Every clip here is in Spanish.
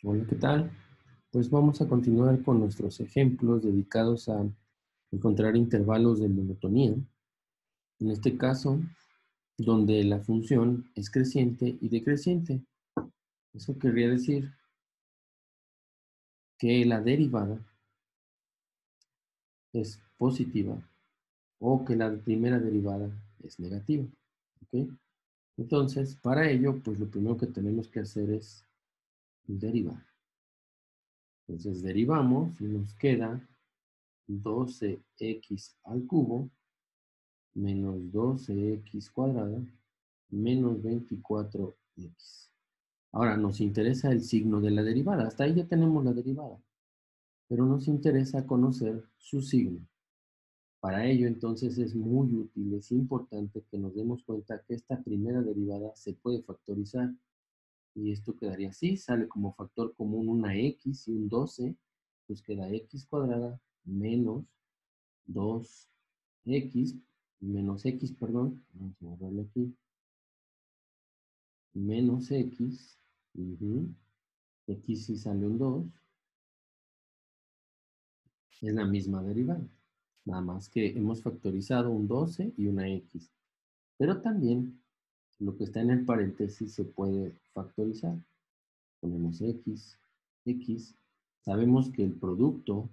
Hola, ¿qué tal? Pues vamos a continuar con nuestros ejemplos dedicados a encontrar intervalos de monotonía. En este caso, donde la función es creciente y decreciente. Eso querría decir que la derivada es positiva o que la primera derivada es negativa. ¿Ok? Entonces, para ello, pues lo primero que tenemos que hacer es derivar. Entonces, derivamos y nos queda 12x al cubo menos 12x cuadrada menos 24x. Ahora nos interesa el signo de la derivada. Hasta ahí ya tenemos la derivada, pero nos interesa conocer su signo. Para ello, entonces, es muy útil, es importante que nos demos cuenta que esta primera derivada se puede factorizar. Y esto quedaría así, sale como factor común una x y un 12, pues queda x cuadrada menos 2x, menos x, perdón, vamos a borrarlo aquí, menos x, x si sale un 2, es la misma derivada, nada más que hemos factorizado un 12 y una x, pero también lo que está en el paréntesis se puede factorizar, ponemos x, sabemos que el producto,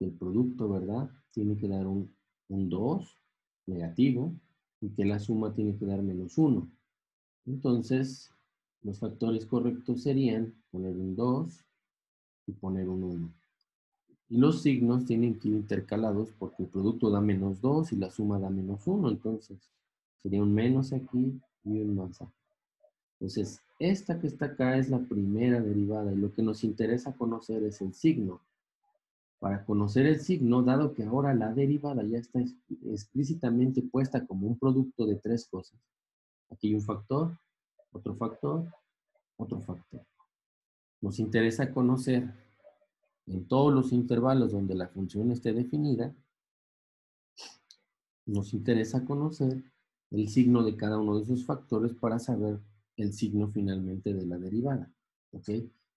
¿verdad? Tiene que dar un 2 negativo y que la suma tiene que dar menos 1. Entonces, los factores correctos serían poner un 2 y poner un 1. Y los signos tienen que ir intercalados porque el producto da menos 2 y la suma da menos 1. Entonces, sería un menos aquí y un más aquí. Entonces, esta que está acá es la primera derivada y lo que nos interesa conocer es el signo. Para conocer el signo, dado que ahora la derivada ya está explícitamente puesta como un producto de tres cosas. Aquí hay un factor, otro factor, otro factor. Nos interesa conocer en todos los intervalos donde la función esté definida, nos interesa conocer el signo de cada uno de esos factores para saber el signo finalmente de la derivada. ¿Ok?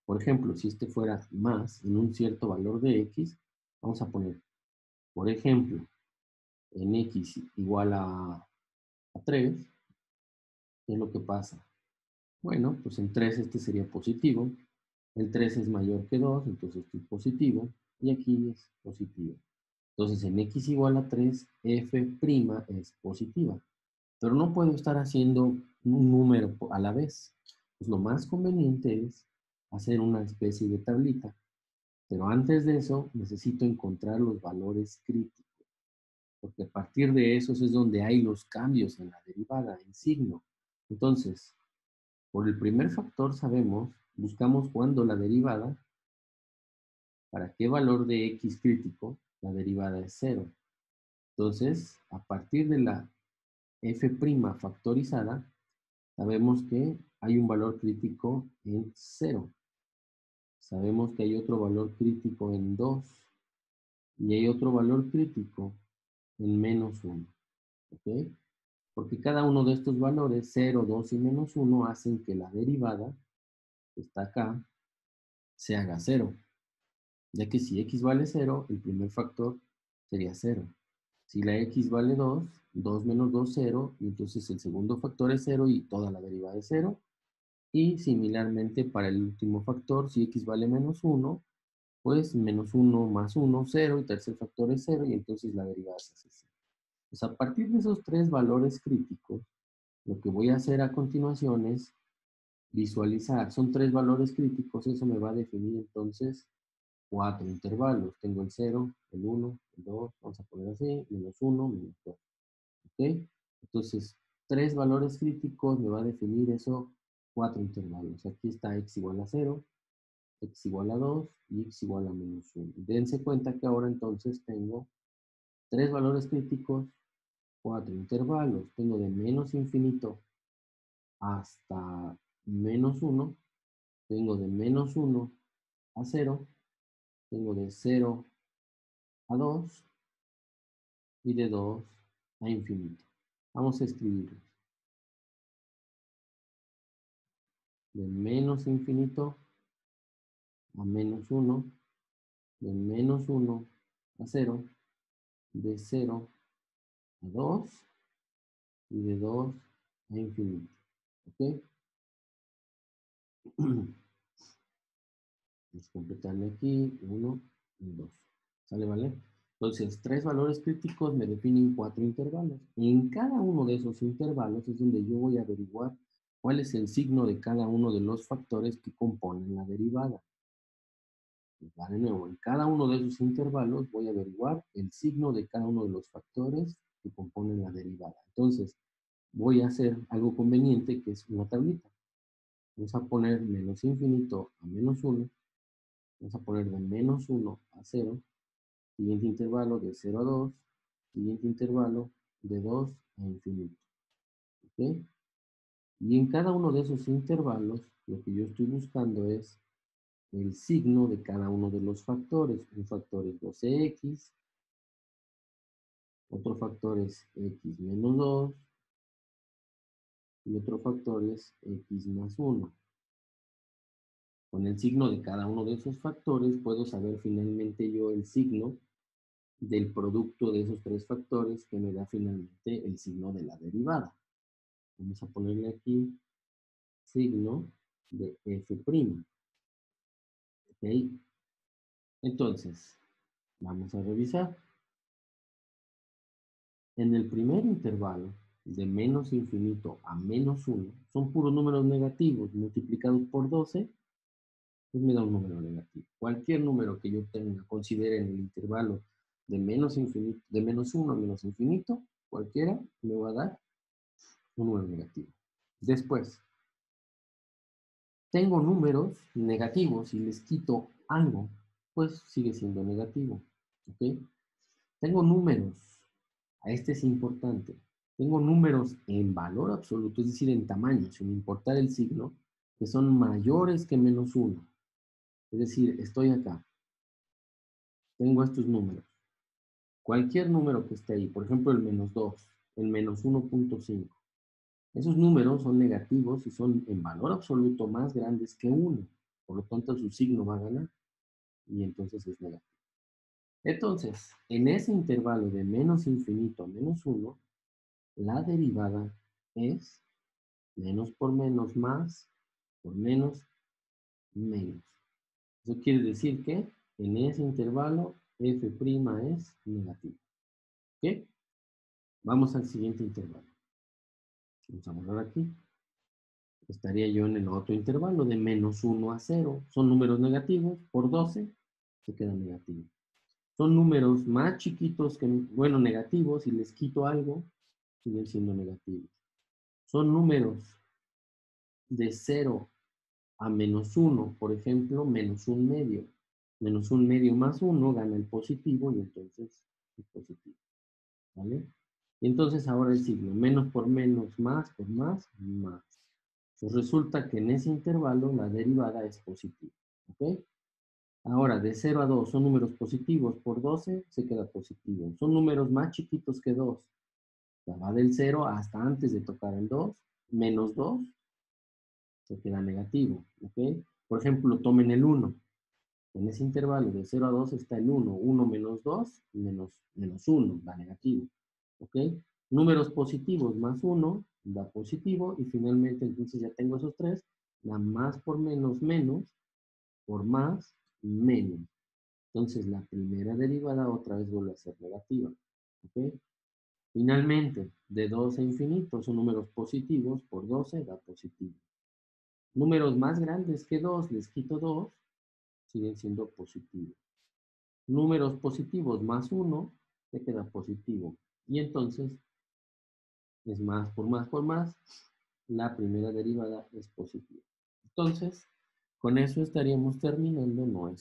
Por ejemplo, si este fuera más en un cierto valor de x, vamos a poner, por ejemplo, en x igual a 3, ¿qué es lo que pasa? Bueno, pues en 3 este sería positivo, el 3 es mayor que 2, entonces esto es positivo, y aquí es positivo. Entonces en x igual a 3, f' es positiva. Pero no puedo estar haciendo un número a la vez. Pues lo más conveniente es hacer una especie de tablita. Pero antes de eso necesito encontrar los valores críticos. Porque a partir de esos es donde hay los cambios en la derivada, en signo. Entonces, por el primer factor sabemos, buscamos cuando la derivada, para qué valor de x crítico, la derivada es 0. Entonces, a partir de la f' factorizada, sabemos que hay un valor crítico en 0. Sabemos que hay otro valor crítico en 2 y hay otro valor crítico en menos 1. ¿Ok? Porque cada uno de estos valores, 0, 2 y menos 1, hacen que la derivada, que está acá, se haga 0. Ya que si x vale 0, el primer factor sería 0. Si la x vale 2, 2 menos 2, 0, y entonces el segundo factor es 0 y toda la derivada es 0. Y similarmente para el último factor, si x vale menos 1, pues menos 1 más 1, 0, y tercer factor es 0, y entonces la derivada se hace 0. Pues a partir de esos tres valores críticos, lo que voy a hacer a continuación es visualizar. Son tres valores críticos, eso me va a definir entonces cuatro intervalos. Tengo el 0, el 1, el 2, vamos a poner así, menos 1, menos 2. ¿Ok? Entonces, tres valores críticos me va a definir eso, cuatro intervalos. Aquí está x igual a 0, x igual a 2 y x igual a menos 1. Dense cuenta que ahora entonces tengo tres valores críticos, cuatro intervalos. Tengo de menos infinito hasta menos 1. Tengo de menos 1 a 0. Tengo de 0 a 2 y de 2 a infinito. Vamos a escribirlos. De menos infinito a menos 1, de menos 1 a 0, de 0 a 2 y de 2 a infinito. ¿Ok? Vamos a completarle aquí 1 y 2. ¿Sale, vale? Entonces, 3 valores críticos me definen 4 intervalos. En cada uno de esos intervalos es donde yo voy a averiguar cuál es el signo de cada uno de los factores que componen la derivada. Va de nuevo, en cada uno de esos intervalos voy a averiguar el signo de cada uno de los factores que componen la derivada. Entonces, voy a hacer algo conveniente que es una tablita. Vamos a poner menos infinito a menos 1. Vamos a poner de menos 1 a 0. Siguiente intervalo de 0 a 2. Siguiente intervalo de 2 a infinito. ¿Ok? Y en cada uno de esos intervalos, lo que yo estoy buscando es el signo de cada uno de los factores. Un factor es 12x, otro factor es x menos 2 y otro factor es x más 1. Con el signo de cada uno de esos factores puedo saber finalmente yo el signo del producto de esos tres factores que me da finalmente el signo de la derivada. Vamos a ponerle aquí signo de f'. ¿Ok? Entonces, vamos a revisar. En el primer intervalo, de menos infinito a menos 1, son puros números negativos multiplicados por 12, pues me da un número negativo. Cualquier número que yo tenga, considere en el intervalo de menos infinito, de menos 1 a menos infinito, cualquiera me va a dar un número negativo. Después, tengo números negativos y les quito algo, pues sigue siendo negativo. ¿Ok? Tengo números, a este es importante, tengo números en valor absoluto, es decir, en tamaño, sin importar el signo, que son mayores que menos 1. Es decir, estoy acá, tengo estos números. Cualquier número que esté ahí, por ejemplo, el menos 2, el menos 1.5, esos números son negativos y son en valor absoluto más grandes que 1. Por lo tanto, su signo va a ganar y entonces es negativo. Entonces, en ese intervalo de menos infinito a menos 1, la derivada es menos por menos más por menos menos. Eso quiere decir que en ese intervalo f' es negativo. ¿Ok? Vamos al siguiente intervalo. Vamos a borrar aquí. Estaría yo en el otro intervalo de menos 1 a 0. Son números negativos. Por 12 se queda negativo. Son números más chiquitos que, bueno, negativos. Si les quito algo, siguen siendo negativos. Son números de 0 a menos 1, por ejemplo, menos un medio. Menos un medio más 1 gana el positivo y entonces es positivo. ¿Vale? Y entonces ahora el signo, menos por menos, más por más, más. Pues resulta que en ese intervalo la derivada es positiva. ¿Ok? Ahora, de 0 a 2 son números positivos, por 12 se queda positivo. Son números más chiquitos que 2. O sea, va del 0 hasta antes de tocar el 2, menos 2 se queda negativo. ¿Ok? Por ejemplo, tomen el 1. En ese intervalo de 0 a 2 está el 1. 1 menos 2, menos 1, da negativo. ¿Ok? Números positivos más 1 da positivo y finalmente entonces ya tengo esos tres. La más por menos menos por más menos. Entonces la primera derivada otra vez vuelve a ser negativa. ¿Ok? Finalmente, de 2 a infinito son números positivos, por 12 da positivo. Números más grandes que 2, les quito 2, siguen siendo positivos. Números positivos más 1, se queda positivo. Y entonces es más por más, la primera derivada es positiva. Entonces, con eso estaríamos terminando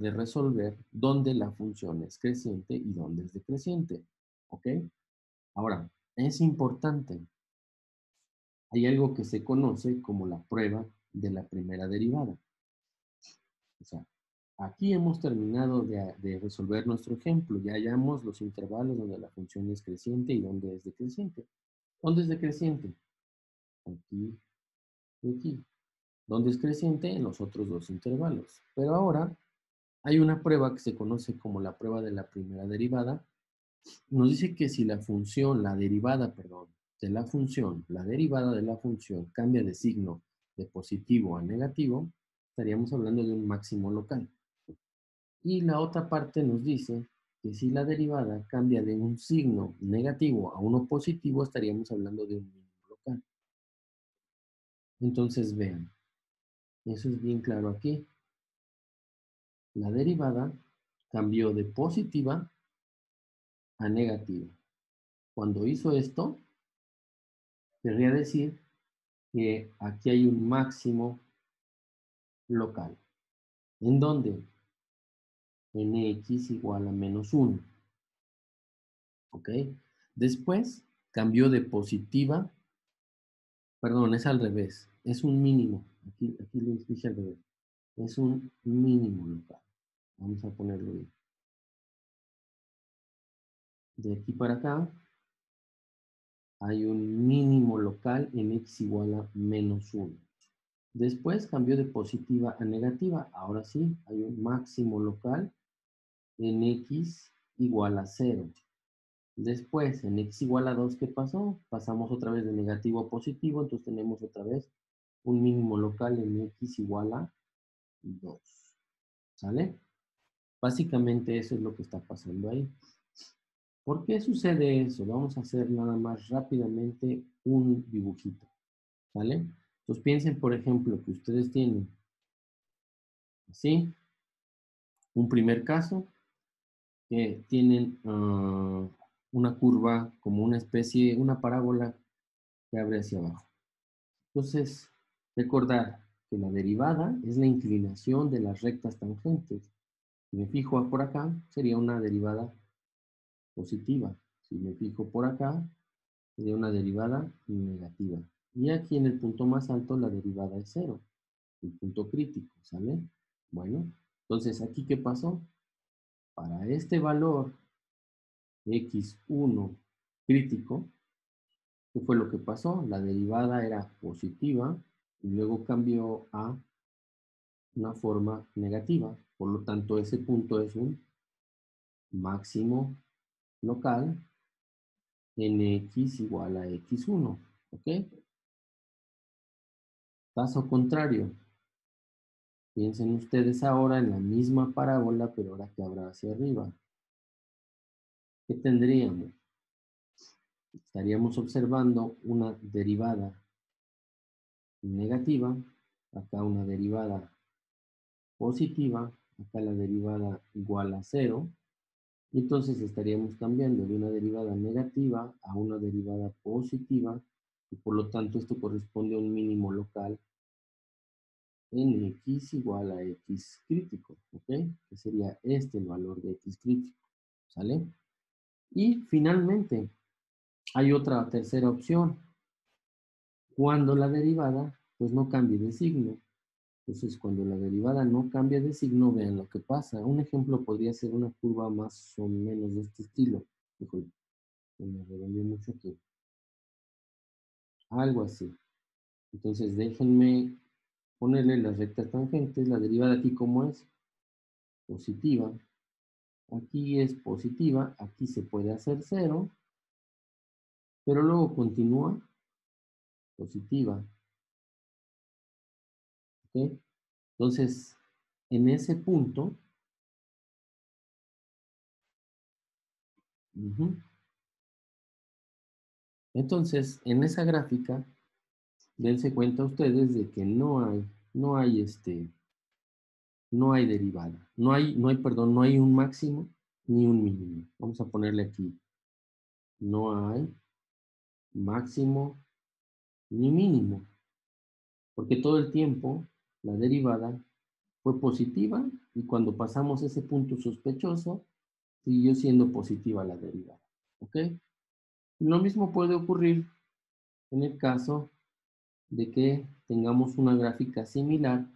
de resolver dónde la función es creciente y dónde es decreciente. ¿Ok? Ahora, es importante. Hay algo que se conoce como la prueba de la primera derivada. O sea, aquí hemos terminado de resolver nuestro ejemplo. Ya hallamos los intervalos donde la función es creciente y donde es decreciente. ¿Dónde es decreciente? Aquí y aquí. donde es creciente en los otros dos intervalos. Pero ahora hay una prueba que se conoce como la prueba de la primera derivada. Nos dice que si la función, la derivada, perdón, de la función, la derivada de la función cambia de signo de positivo a negativo, estaríamos hablando de un máximo local. Y la otra parte nos dice que si la derivada cambia de un signo negativo a uno positivo, estaríamos hablando de un mínimo local. Entonces vean, eso es bien claro aquí. La derivada cambió de positiva a negativa. Cuando hizo esto, querría decir que aquí hay un máximo local. ¿En dónde? En x igual a menos 1. ¿Ok? Después cambió de positiva, perdón, es al revés, es un mínimo. Aquí lo dije al revés. Es un mínimo local. Vamos a ponerlo bien. De aquí para acá hay un mínimo local en x igual a menos 1. Después cambió de positiva a negativa. Ahora sí, hay un máximo local en x igual a 0. Después, en x igual a 2, ¿qué pasó? Pasamos otra vez de negativo a positivo, entonces tenemos otra vez un mínimo local en x igual a 2. ¿Sale? Básicamente eso es lo que está pasando ahí. ¿Por qué sucede eso? Vamos a hacer nada más rápidamente un dibujito. ¿Sale? Entonces piensen, por ejemplo, que ustedes tienen así, un primer caso, que tienen una curva como una especie, una parábola que abre hacia abajo. Entonces, recordar que la derivada es la inclinación de las rectas tangentes. Si me fijo por acá, sería una derivada positiva. Si me fijo por acá, sería una derivada negativa. Y aquí en el punto más alto, la derivada es 0, el punto crítico, ¿sale? Bueno, entonces, ¿aquí qué pasó? Para este valor x1 crítico, ¿qué fue lo que pasó? La derivada era positiva y luego cambió a una forma negativa. Por lo tanto, ese punto es un máximo local en x igual a x1. ¿Ok? Caso contrario, piensen ustedes ahora en la misma parábola, pero ahora que habrá hacia arriba. ¿Qué tendríamos? Estaríamos observando una derivada negativa, acá una derivada positiva, acá la derivada igual a 0, y entonces estaríamos cambiando de una derivada negativa a una derivada positiva, y por lo tanto esto corresponde a un mínimo local en x igual a x crítico, ¿ok? Que sería este el valor de x crítico, ¿sale? Y finalmente, hay otra tercera opción, cuando la derivada pues no cambie de signo. Entonces, cuando la derivada no cambia de signo, vean lo que pasa. Un ejemplo podría ser una curva más o menos de este estilo. Híjole, me redondeé mucho aquí. Algo así. Entonces, déjenme ponerle las rectas tangentes. La derivada aquí, ¿cómo es? Positiva. Aquí es positiva. Aquí se puede hacer 0. Pero luego continúa positiva. ¿Ok? Entonces, en ese punto, entonces, en esa gráfica, dense cuenta ustedes de que no hay derivada. No hay un máximo ni un mínimo. Vamos a ponerle aquí. No hay máximo ni mínimo. Porque todo el tiempo la derivada fue positiva y cuando pasamos ese punto sospechoso, siguió siendo positiva la derivada. ¿Ok? Lo mismo puede ocurrir en el caso de que tengamos una gráfica similar,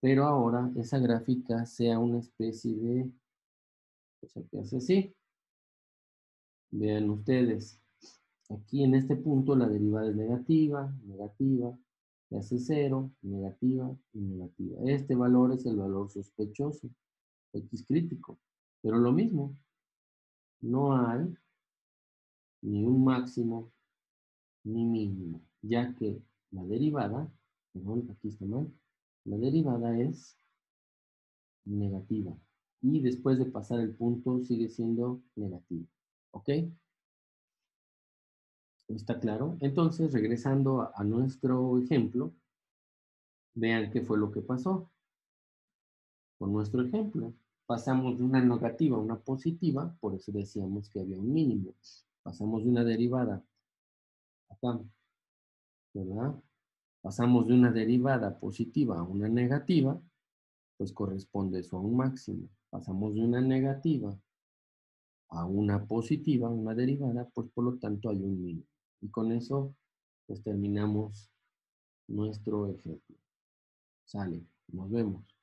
pero ahora esa gráfica sea una especie de, cosa que hace así. Vean ustedes, aquí en este punto la derivada es negativa, negativa, Se hace 0, negativa y negativa. Este valor es el valor sospechoso, X crítico. Pero lo mismo, no hay ni un máximo ni mínimo, ya que la derivada, perdón, aquí está mal, la derivada es negativa. Y después de pasar el punto sigue siendo negativo. ¿Ok? ¿Está claro? Entonces, regresando a nuestro ejemplo, vean qué fue lo que pasó. Con nuestro ejemplo, pasamos de una negativa a una positiva, por eso decíamos que había un mínimo. Pasamos de una derivada acá, ¿verdad? Pasamos de una derivada positiva a una negativa, pues corresponde eso a un máximo. Pasamos de una negativa a una positiva, una derivada, pues por lo tanto hay un mínimo. Y con eso, pues terminamos nuestro ejemplo. Sale, nos vemos.